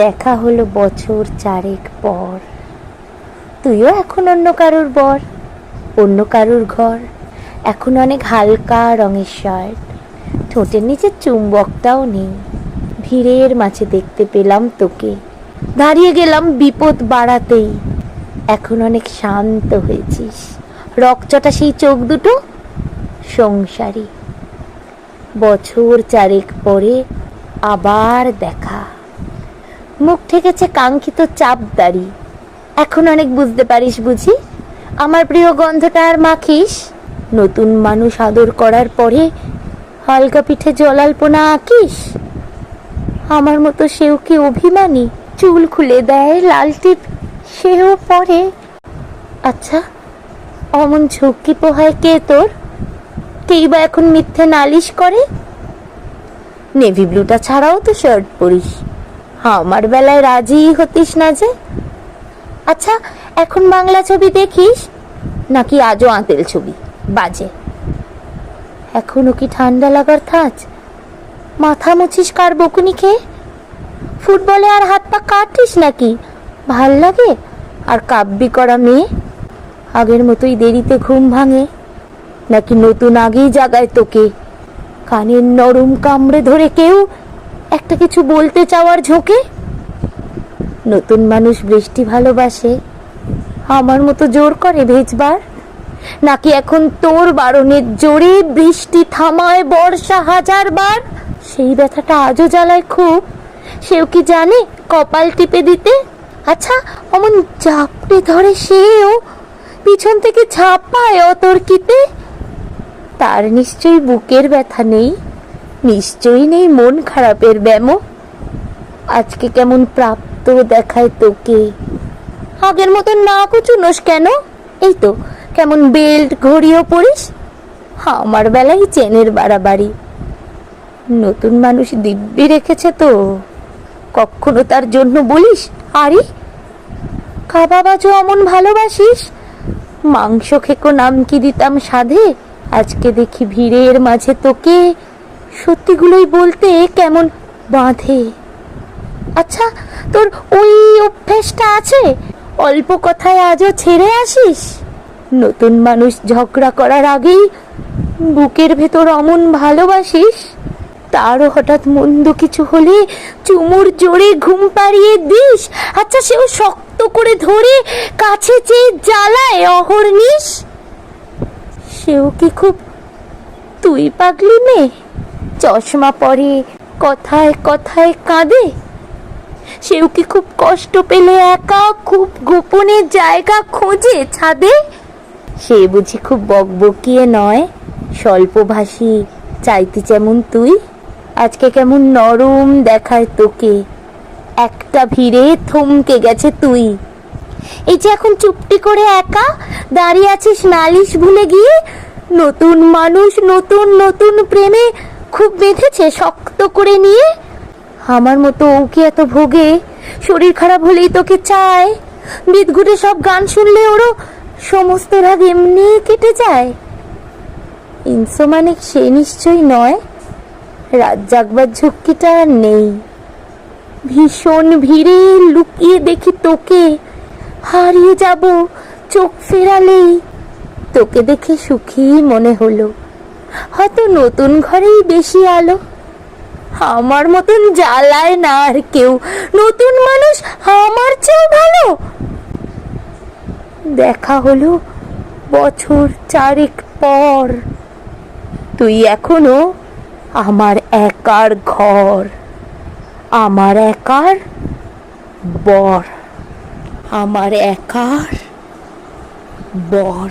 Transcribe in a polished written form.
দেখা হলো বছর চারেক পর। তুইও এখন অন্য কারুর বর, অন্য কারুর ঘর। এখন অনেক হালকা রঙের শার্ট, ঠোঁটের নিচে চুম্বকটাও নেই। ভিড়ের মাঝে দেখতে পেলাম তোকে, দাঁড়িয়ে গেলাম বিপদ বাড়াতেই। এখন অনেক শান্ত হয়েছিস, রকচটা সেই চোখ দুটো সংসারী। বছর চারেক পরে আবার দেখা, মুখ ঠেকেছে কাঙ্ক্ষিত চাপদারি। এখন অনেক বুঝতে পারিস বুঝি, আমার প্রিয় গন্ধটা আর মাখিস। নতুন মানুষ আদর করার পরে হালকা পিঠে জলাল্পনা আঁকিস। আমার মতো সেও কি অভিমানী, চুল খুলে দেয় লাল টিপ সেও পরে। আচ্ছা, অমন ঝুঁকি পোহায় কে তোর? কেই বা এখন মিথ্যে নালিশ করে? নেভি ব্লুটা ছাড়াও তো শার্ট পরিস, আমার বেলায় রাজি হতিস না যে। আচ্ছা, এখন বাংলা ছবি দেখিস নাকি আজও আঁতেল ছবি বাজে? এখনো কি ঠান্ডা লাগার থাচ? মাথা মুছিস কার বকুনি খেয়ে? ফুটবলে আর হাত পা কাটিস নাকি? ভাল লাগে আর কাব্যি করা মেয়ে? আগের মতোই দেরিতে ঘুম ভাঙে নাকি নতুন আগেই জাগায় তোকে? কানের নরম কামড়ে ধরে কেউ একটা কিছু বলতে চাওয়ার ঝোঁকে? নতুন মানুষ বৃষ্টি ভালোবাসে, আমার মতো জোর করে ভেজবার? নাকি এখন তোর বারণের জোরে বৃষ্টি থামায় বর্ষা হাজার বার? সেই ব্যথাটা আজও জ্বালায় খুব, সেও কি জানে কপাল টিপে দিতে? আচ্ছা, অমন চাপড়ে ধরে সেও পিছন থেকে ঝাঁপায় অতর্কিতে। তার নিশ্চয়ই বুকের ব্যথা নেই, নিশ্চয়ই নেই মন খারাপের ব্যামো। আজকে কেমন প্রাপ্ত দেখায় তোকে, আগের মতন না কুচুনোস কেন? এই তো কেমন বেল্ট ঘড়িও পরিস, আমার বেলায় চেনের বাড়াবাড়ি। নতুন মানুষ দিব্যি রেখেছে তো, কখনো তার জন্য বলিস আরে কাবাবাজও অমন ভালোবাসিস? মাংস খেকো নাম কি দিতাম সাধে, আজকে দেখি ভিড়ের মাঝে তোকে সত্যিগুলোই বলতে কেমন বাঁধে। আচ্ছা, তোর ওই অভ্যেসটা আছে, অল্প কথায় আজও ছেড়ে আসিস? নতুন মানুষ ঝগড়া করার আগেই বুকের ভেতর অমন ভালোবাসিস? তারও হঠাৎ মন্দ কিছু হলে চুমুর জোরে ঘুম পাড়িয়ে দিস। আচ্ছা, সেও শক্ত করে ধরে কাছে চেয়ে জ্বালায় অহর্নিশ। সেও কি খুব তুই পাগলি মেয়ে, চশমা পরে কথায় কথায় কাঁদে? সেও কি খুব কষ্ট পেলে একা খুব গোপনে জায়গা খোঁজে ছাদে? সে বুঝি খুব বকবকিয়ে নয়, স্বল্পভাষী চাইতে যেমন তুই? আজকে কেমন নরম দেখায় তোকে, একটা ভিড়ে থমকে গেছে তুই। এই যে এখন চুপটি করে একা দাঁড়িয়ে আছিস নালিশ ভুলে গিয়ে। নতুন মানুষ নতুন নতুন প্রেমে খুব বেঁধেছে শক্ত করে নিয়ে। আমার মতো ও কি এত ভোগে, শরীর খারাপ হলেই তোকে চায়? বিদঘুটে সব গান শুনলে ওরও সমস্ত রাগ এমনি কেটে যায়। ইনসোমানিক সে নিশ্চয়ই নয়, রাত জাগবার ঝুঁকিটা আর নেই। ভীষণ ভিড়ে লুকিয়ে দেখি তোকে, হারিয়ে যাব চোখ ফেরালেই। তোকে দেখে সুখী মনে হলো, হয়তো নতুন ঘরেই বেশি আলো। আমার মতন জ্বালায় না আর কেউ, নতুন মানুষ আমার চেয়েও ভালো। দেখা হলো বছর চারেক পর, তুই এখনো আমার একার ঘর, আমার একার বর, আমার একার বর।